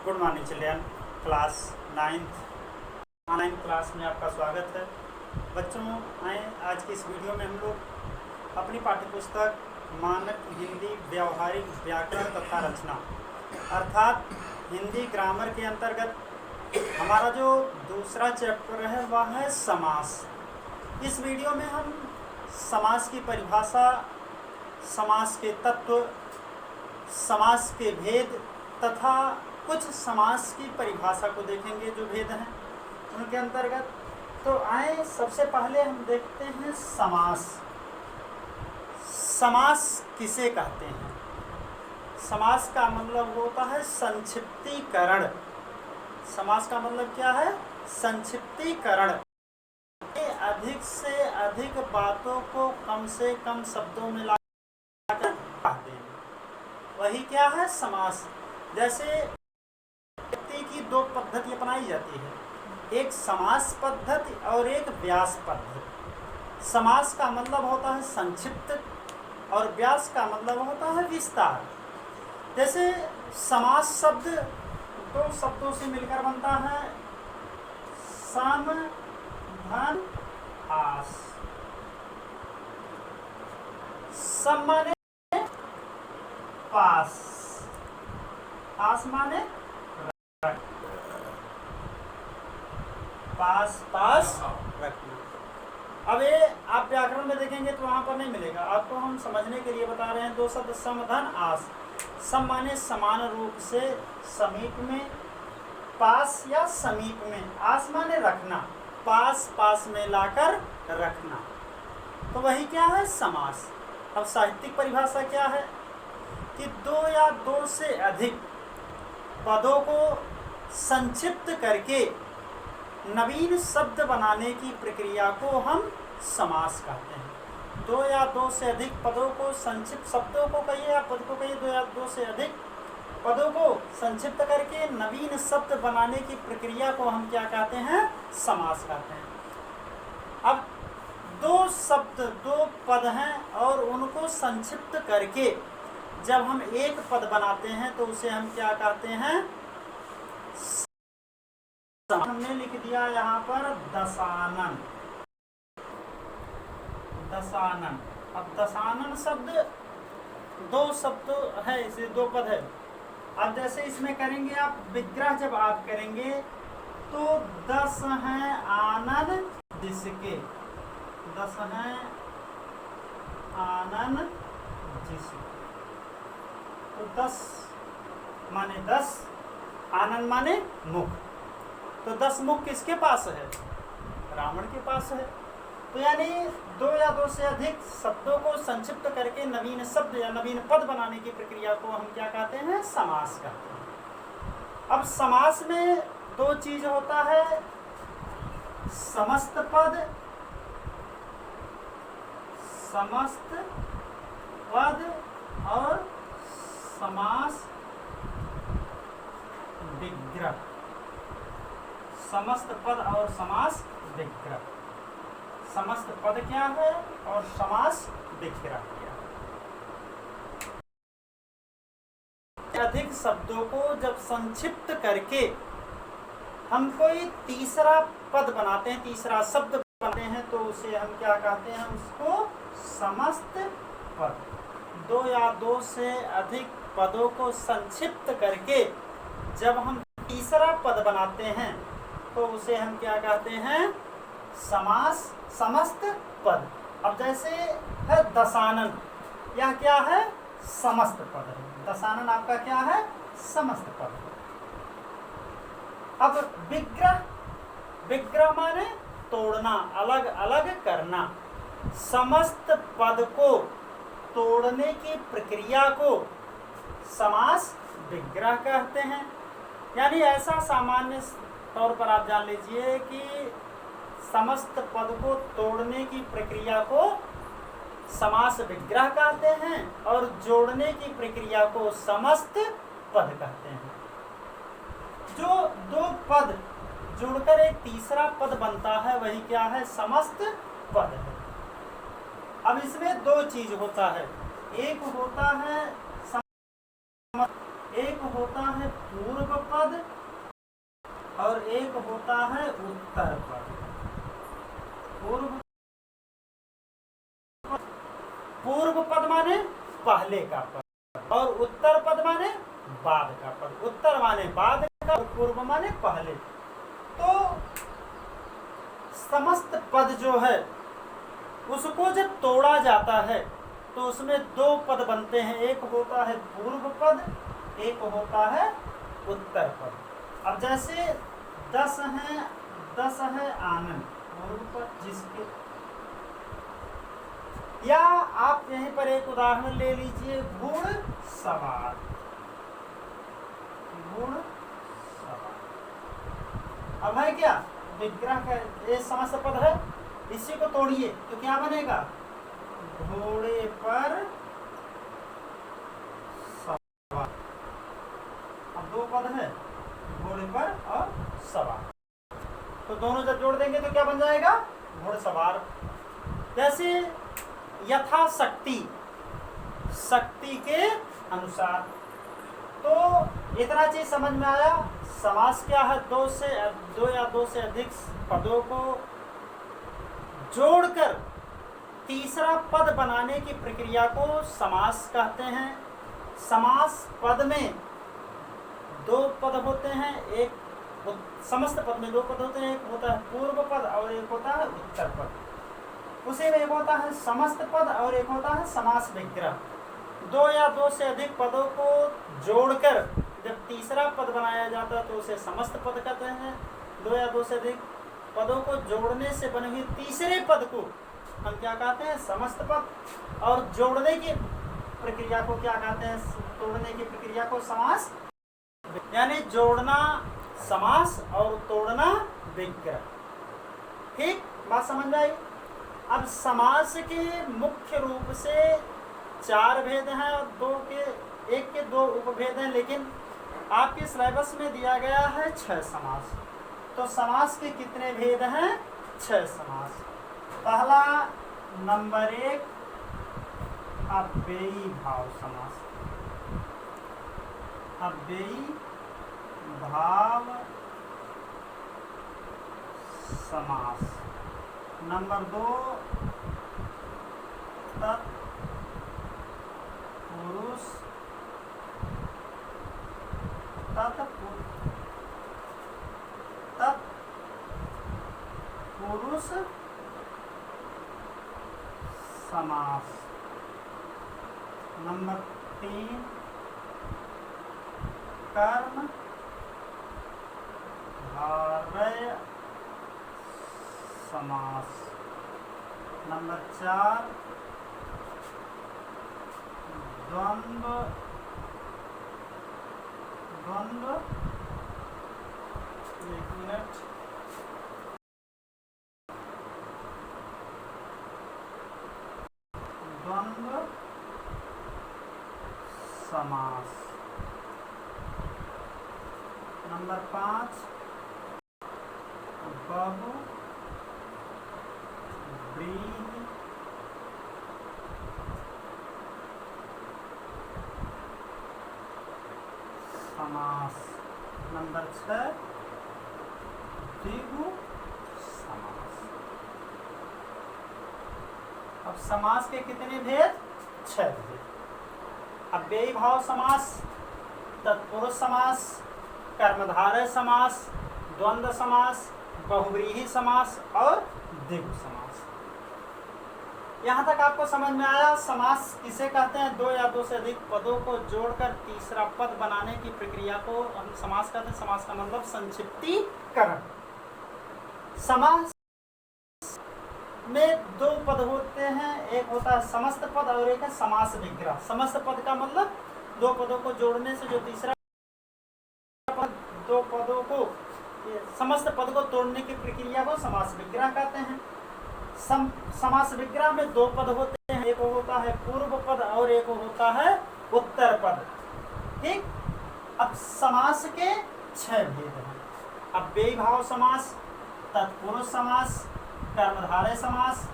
Good morning children. Class 9th online class में आपका स्वागत है। बच्चों, आए आज की इस वीडियो में हम लोग अपनी पाठ्यपुस्तक मानक हिंदी व्यावहारिक व्याकरण तथा रचना अर्थात हिंदी ग्रामर के अंतर्गत हमारा जो दूसरा चैप्टर है वह है समास। इस वीडियो में हम समास की परिभाषा, समास के तत्व, समास के भेद तथा कुछ समास की परिभाषा को देखेंगे जो भेद हैं उनके अंतर्गत। तो आए सबसे पहले हम देखते हैं समास। समास किसे कहते हैं? समास का मतलब होता है संक्षिप्तीकरण। समास का मतलब क्या है? संक्षिप्तीकरण। अधिक से अधिक बातों को कम से कम शब्दों में लाकर कहते हैं, वही क्या है? समास। जैसे व्यक्ति की दो पद्धति अपनाई जाती है, एक समास पद्धति और एक व्यास पद्धति। समास का मतलब होता है संक्षिप्त और व्यास का मतलब होता है विस्तार। जैसे समास शब्द दो शब्दों से मिलकर बनता है, सम धन आस। सम माने पास, आस माने पास पास रखना। अब ये आप व्याकरण में देखेंगे तो वहां पर नहीं मिलेगा आपको, हम समझने के लिए बता रहे हैं। दो शब्द सम धन आस। सम माने समान रूप से समीप में, पास या समीप में। आस माने रखना, पास पास में लाकर रखना। तो वही क्या है? समास। अब साहित्यिक परिभाषा क्या है कि दो या दो से अधिक पदों को संक्षिप्त करके नवीन शब्द बनाने की प्रक्रिया को हम समास कहते हैं। दो या दो से अधिक पदों को संक्षिप्त, शब्दों को कहिए या पद को कहिए, दो या दो से अधिक पदों को संक्षिप्त करके नवीन शब्द बनाने की प्रक्रिया को हम क्या कहते हैं? समास कहते हैं। अब दो शब्द, दो पद हैं और उनको संक्षिप्त करके जब हम एक पद बनाते हैं तो उसे हम क्या कहते हैं? हमने लिख दिया यहाँ पर दशानन। दशानन। अब दशानन शब्द दो शब्द है, इसे दो पद है। अब जैसे इसमें करेंगे आप विग्रह, जब आप करेंगे तो 10 हैं आनन जिसके, 10 हैं आनन जिसके। तो 10 माने 10, आनन माने मुख। तो 10 मुख किसके पास है? रावण के पास है। तो यानी दो या दो से अधिक शब्दों को संक्षिप्त करके नवीन शब्द या नवीन पद बनाने की प्रक्रिया को हम क्या कहते हैं? समास कहते हैं। अब समास में दो चीज होता है, समस्त पद, समस्त पद और समास विग्रह। समस्त पद और समास विग्रह। समस्त पद क्या है और समास विग्रह क्या है? अधिक शब्दों को जब संक्षिप्त करके हम कोई तीसरा पद बनाते हैं, तीसरा शब्द बनाते हैं तो उसे हम क्या कहते हैं? उसको समस्त पद। दो या दो से अधिक पदों को संक्षिप्त करके जब हम तीसरा पद बनाते हैं तो उसे हम क्या कहते हैं? समास, समस्त पद। अब जैसे है दशानन, यह क्या है? समस्त पद है। दशानन आपका क्या है? समस्त पद। अब विग्रह, विग्रह माने तोड़ना, अलग अलग करना। समस्त पद को तोड़ने की प्रक्रिया को समास विग्रह कहते हैं। यानी ऐसा सामान्य तौर पर आप जान लीजिए कि समस्त पद को तोड़ने की प्रक्रिया को समास विग्रह कहते हैं और जोड़ने की प्रक्रिया को समस्त पद कहते हैं। जो दो पद जोड़कर एक तीसरा पद बनता है वही क्या है? समस्त पद है। अब इसमें दो चीज होता है, एक होता है एक होता है पूर्व पद और एक होता है उत्तर पद। पूर्व पद माने पहले का पद और उत्तर पद माने बाद का पद। उत्तर माने बाद का और पूर्व माने पहले। तो समस्त पद जो है उसको जब तोड़ा जाता है तो उसमें दो पद बनते हैं, एक होता है पूर्व पद, एक होता है उत्तर पद। अब जैसे 10 है आनंद, पूर्व पद जिसके, या आप यहीं पर एक उदाहरण ले लीजिए, घुड़सवार। अब है क्या विग्रह का ये समस्त पद है, इसी को तोड़िए तो क्या बनेगा, घोड़े पर सवार। अब दो पद है, घोड़े पर और सवार, तो दोनों जब जोड़ देंगे तो क्या बन जाएगा, घुड़सवार। जैसे यथाशक्ति, शक्ति के अनुसार। तो इतना चीज समझ में आया। समास क्या है, दो या दो से अधिक पदों को जोड़कर तीसरा पद बनाने की प्रक्रिया को समास कहते हैं। समास पद में दो पद होते हैं, एक समस्त पद में दो पद होते हैं, एक होता है पूर्व पद और एक होता है उत्तर पद। उसी में एक होता है समस्त पद और एक होता है समास विग्रह। दो या दो से अधिक पदों को जोड़कर जब तीसरा पद बनाया जाता है तो उसे समस्त पद कहते हैं। दो या दो से अधिक पदों को जोड़ने से बने हुए तीसरे पद को हम क्या कहते हैं, समस्त पद। और जोड़ने की प्रक्रिया को क्या कहते हैं, तोड़ने की प्रक्रिया को समास, यानी जोड़ना समास और तोड़ना विग्रह। ठीक बात समझ में आई। अब समास के मुख्य रूप से 4 भेद हैं और एक के 2 उपभेद हैं, लेकिन आपके सिलेबस में दिया गया है 6 समास। तो समास के कितने भेद हैं, 6 समास। पहला नंबर 1 अव्ययी भाव समास। अव्ययी भाव समास। नंबर 2 तत्पुरुष समास। नंबर 3 कर्मधारय समास। नंबर 4 द्वंद्व एक मिनट द्वंद्व समास। नंबर 5 बहुव्रीहि समास। नंबर 6 द्विगु समास। अब समास के कितने भेद, 6 भेद। अव्ययी भाव समास, तत्पुरुष समास, कर्मधारय समास, द्वंद्व समास, बहुव्रीहि समास और द्विगु समास। यहाँ तक आपको समझ में आया। समास किसे कहते हैं, 2 या 2 से अधिक पदों को जोड़कर तीसरा पद बनाने की प्रक्रिया को हम समास कहते हैं। समास का मतलब संक्षिप्तीकरण। समास में 2 पद होते हैं, एक होता है समस्त पद और एक है समास विग्रह। समस्त पद का मतलब 2 पदों को जोड़ने से जो तीसरा पद, 2 पदों को समस्त पद को तोड़ने की प्रक्रिया को समास विग्रह कहते हैं। समास विग्रह में 2 पद होते हैं, एक होता है पूर्व पद और एक होता है उत्तर पद। ठीक। अब समास के 6 भेद हैं। अव्ययी भाव समास, तत्पुरुष समास, कर्मधारय समास,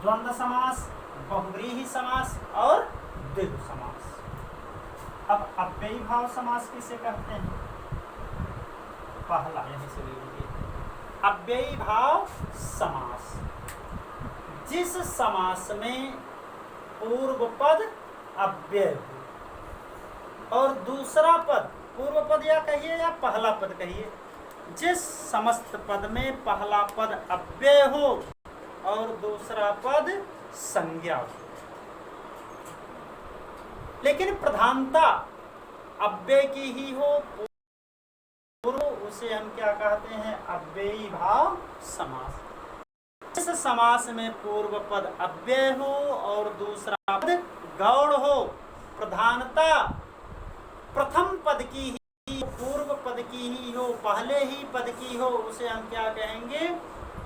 द्वंद्व समास, बहुव्रीहि समास और द्विगु समास। अब अव्ययी भाव समास किसे कहते हैं? पहला यहीं से ले लीजिए, अव्ययी भाव समास, जिस समास में पूर्व पद अव्यय हो और दूसरा पद, पूर्व पद या कहिए या पहला पद कहिए, जिस समस्त पद में पहला पद अव्यय हो और दूसरा पद संज्ञा हो, लेकिन प्रधानता अव्यय की ही हो, पूर्व, उसे हम क्या कहते हैं? अव्ययी भाव समास। जिस समास में पूर्व पद अव्यय हो और दूसरा पद गौण हो, प्रधानता प्रथम पद की ही, पूर्व पद की ही हो, पहले ही पद की हो, उसे हम क्या कहेंगे?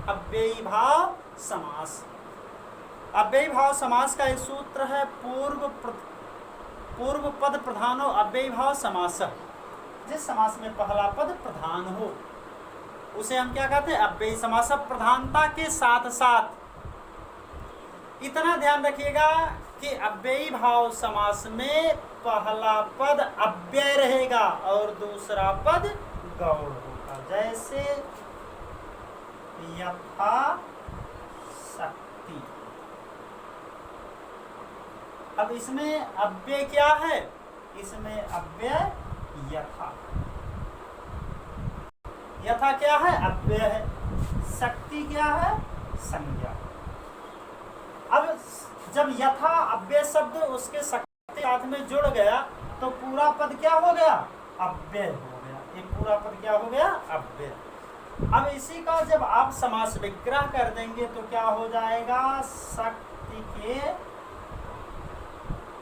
अव्ययी भाव समास। अव्ययी भाव समास का एक सूत्र है, पूर्व पद प्रधान हो अव्ययी भाव समास। जिस समास में पहला पद प्रधान हो उसे हम क्या कहते हैं? अव्ययी समास। प्रधानता के साथ साथ इतना ध्यान रखिएगा कि अव्ययी भाव समास में पहला पद अव्यय रहेगा और दूसरा पद गौण होगा, जैसे यथा शक्ति। अब इसमें अव्यय क्या है? इसमें अव्यय यथा, यथा क्या है? अव्यय है। शक्ति क्या है? संज्ञा। अब जब यथा अव्यय शब्द उसके शक्ति साथ में जुड़ गया तो पूरा पद क्या हो गया? अव्यय हो गया। ये पूरा पद क्या हो गया? अव्यय। अब इसी का जब आप समास विग्रह कर देंगे तो क्या हो जाएगा? शक्ति के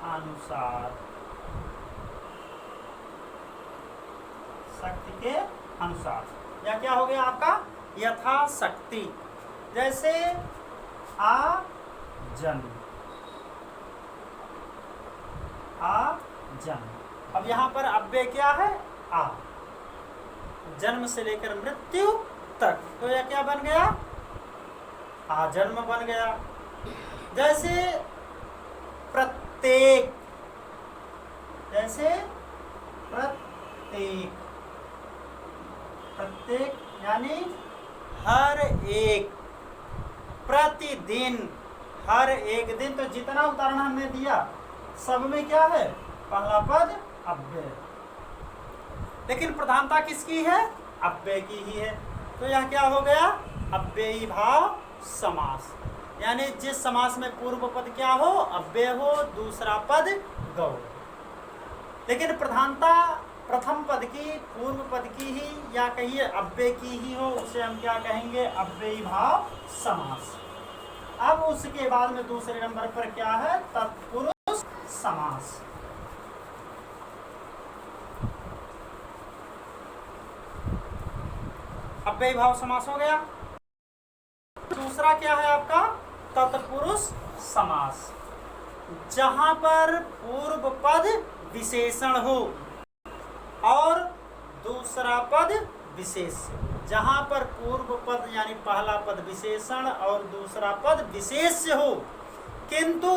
अनुसार, शक्ति के अनुसार, या क्या हो गया आपका? यथा शक्ति। जैसे आ जन्म, आ जन्म। अब यहाँ पर अव्यय क्या है? आ, जन्म से लेकर मृत्यु तक, तो यह क्या बन गया? आ जन्म बन गया। जैसे प्रत्येक, जैसे प्रत्येक, प्रत्येक यानी हर एक, प्रतिदिन, हर एक दिन। तो जितना उदाहरण हमने दिया सब में क्या है? पहला पद अव्यय, लेकिन प्रधानता किसकी है? अव्यय की ही है। तो यह क्या हो गया? अव्ययी भाव समास। यानी जिस समास में पूर्व पद क्या हो? अव्यय हो, दूसरा पद गौण, लेकिन प्रधानता प्रथम पद की, पूर्व पद की ही, या कहिए अव्यय की ही हो, उसे हम क्या कहेंगे? अव्ययी भाव समास। अब उसके बाद में दूसरे नंबर पर क्या है? तत्पुरुष समास। अव्ययी भाव समास हो गया। दूसरा क्या है आपका? तत्पुरुष समास, जहां पर पूर्व पद विशेषण हो और दूसरा पद विशेष्य। जहां पर पूर्व पद यानी पहला पद विशेषण और दूसरा पद विशेष्य हो, किंतु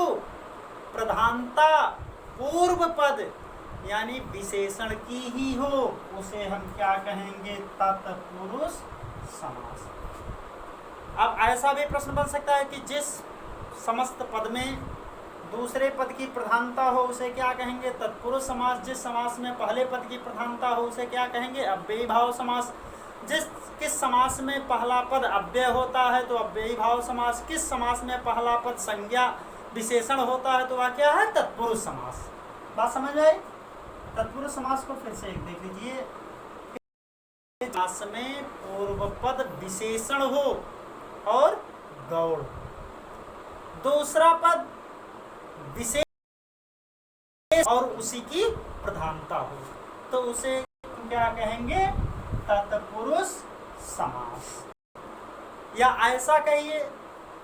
प्रधानता पूर्व पद यानी विशेषण की ही हो, उसे हम क्या कहेंगे? तत्पुरुष समास। अब ऐसा भी प्रश्न बन सकता है कि जिस समस्त पद में दूसरे पद की प्रधानता हो उसे क्या कहेंगे? तत्पुरुष समास। जिस समास में पहले पद की प्रधानता हो उसे क्या कहेंगे? अव्ययी भाव समास। किस समास में पहला पद अव्यय होता है तो अव्ययी भाव समास। किस समास में पहला पद संज्ञा विशेषण होता है तो वह क्या है? तत्पुरुष समास। बात समझ में आई? तत्पुरुष समास को फिर से एक देख लीजिए। समास में पूर्व पद विशेषण हो और गौण, दूसरा पद विशेष और उसी की प्रधानता हो, तो उसे क्या कहेंगे? तत्पुरुष समास। या ऐसा कहिए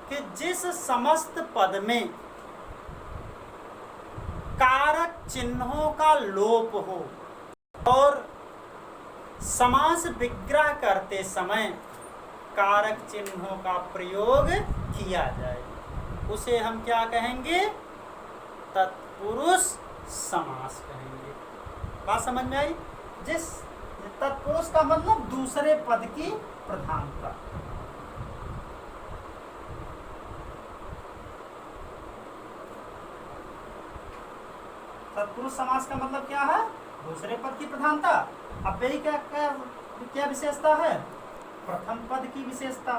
कि जिस समस्त पद में कारक चिन्हों का लोप हो और समास विग्रह करते समय कारक चिन्हों का प्रयोग किया जाए, उसे हम क्या कहेंगे? तत्पुरुष समास कहेंगे। बात समझ में आई? जिस तत्पुरुष का मतलब दूसरे पद की प्रधानता। तत्पुरुष समास का मतलब क्या है? दूसरे पद की प्रधानता। अव्ययी क्या क्या क्या विशेषता है? प्रथम पद की विशेषता।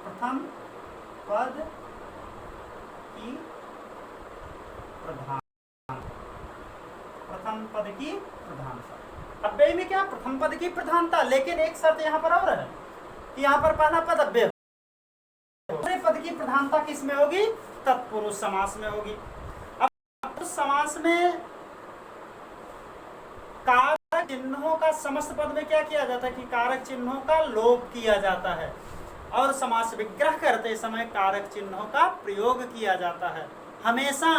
प्रथम पद की प्रधान, प्रथम पद की प्रधानता। अव्यय में क्या? प्रथम पद की प्रधानता, लेकिन एक शर्त यहाँ पर और है कि यहाँ पर पहला पद अव्यय, दूसरे पद की प्रधानता किस में होगी? तत्पुरुष समास में होगी। अब समास में कारक चिन्हों का समस्त पद में क्या किया जाता है कि कारक चिन्हों का लोप किया जाता है, और समास विग्रह करते समय कारक चिन्हों का प्रयोग किया जाता है। हमेशा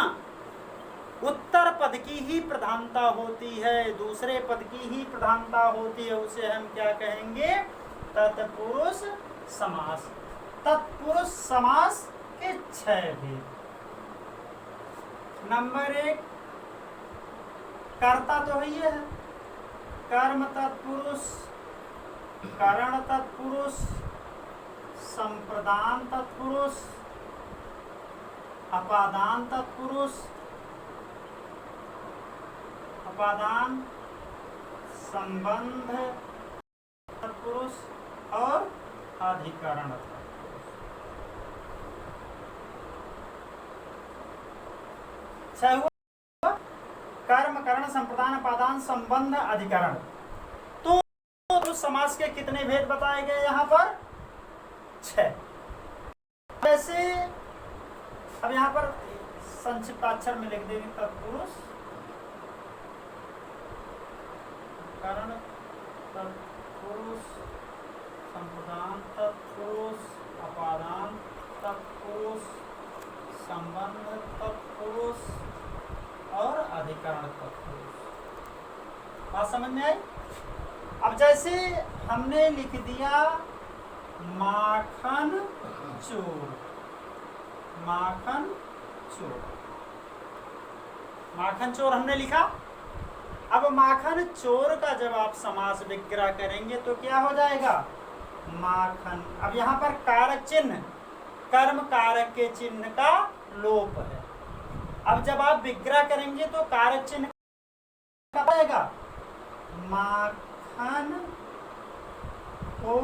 उत्तर पद की ही प्रधानता होती है, दूसरे पद की ही प्रधानता होती है, उसे हम क्या कहेंगे? तत्पुरुष समास। तत्पुरुष समास के 6 भेद। नंबर 1, कर्ता तो ही है, कर्म तत्पुरुष, करण तत्पुरुष, संप्रदान तत्पुरुष, अपादान तत्पुरुष, अपादान संबंध तत्पुरुष और अधिकरण तत्पुरुष। कर्म, करण, संप्रदान, अपादान, संबंध, अधिकरण। तो समास के कितने भेद बताए गए यहाँ पर? 6। वैसे अब यहाँ पर संक्षिप्ताक्षर में लिख देंगे तत्पुरुष, करण तत्पुरुष, संप्रदान तत्पुरुष, अपादान तत्पुरुष, संबंध तत्पुरुष और अधिकरण तत्पुरुष। बात समझ में आई? अब जैसे हमने लिख दिया माखन चोर, माखन चोर, माखन चोर हमने लिखा। अब माखन चोर का जब आप समास विग्रह करेंगे तो क्या हो जाएगा? माखन। अब यहाँ पर कारक चिन्ह, कर्म कारक के चिन्ह का लोप है। अब जब आप विग्रह करेंगे तो कारक चिन्ह क्या आएगा? माखन को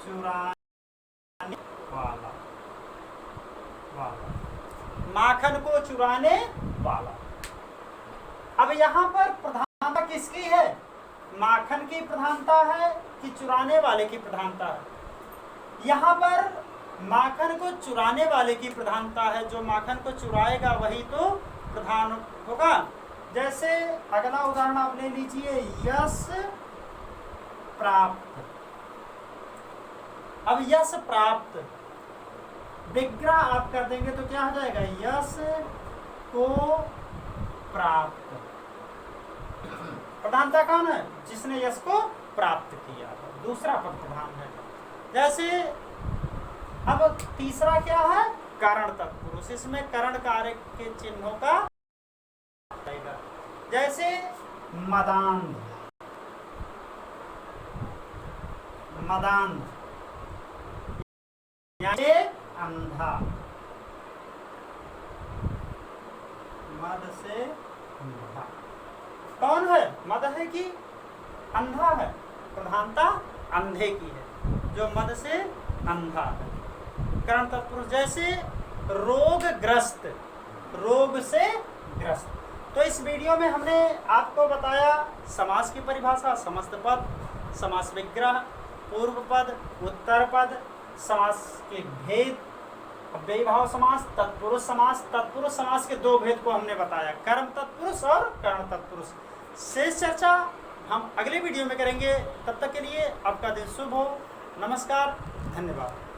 चुराने वाला, माखन को चुराने वाला। अब यहाँ पर प्रधानता किसकी है? माखन की प्रधानता है कि चुराने वाले की प्रधानता है? यहाँ पर माखन को चुराने वाले की प्रधानता है। जो माखन को चुराएगा वही तो प्रधान होगा। जैसे अगला उदाहरण आप ले लीजिए, यश प्राप्त। अब यश प्राप्त विग्रह आप कर देंगे तो क्या हो जाएगा? यश को प्राप्त। प्रधानता कौन है? जिसने यश को प्राप्त किया, दूसरा पद प्रधान है। जैसे अब तीसरा क्या है? करण तत्पुरुष। इसमें करण कारक के चिन्हों का आएगा। जैसे मदान, मदान यानी अंधा, मद से अंधा। कौन है? मद है कि अंधा है? प्रधानता अंधे की है, जो मद से अंधा है। करण तत्पुरुष। जैसे रोगग्रस्त, रोग से ग्रस्त। तो इस वीडियो में हमने आपको बताया समास की परिभाषा, समस्त पद, समास विग्रह, पूर्व पद, उत्तर पद, समास के भेद, अव्ययी भाव समास, तत्पुरुष समास। तत्पुरुष समास के 2 भेद को हमने बताया, कर्म तत्पुरुष और करण तत्पुरुष। शेष चर्चा हम अगले वीडियो में करेंगे। तब तक के लिए आपका दिन शुभ हो। नमस्कार, धन्यवाद।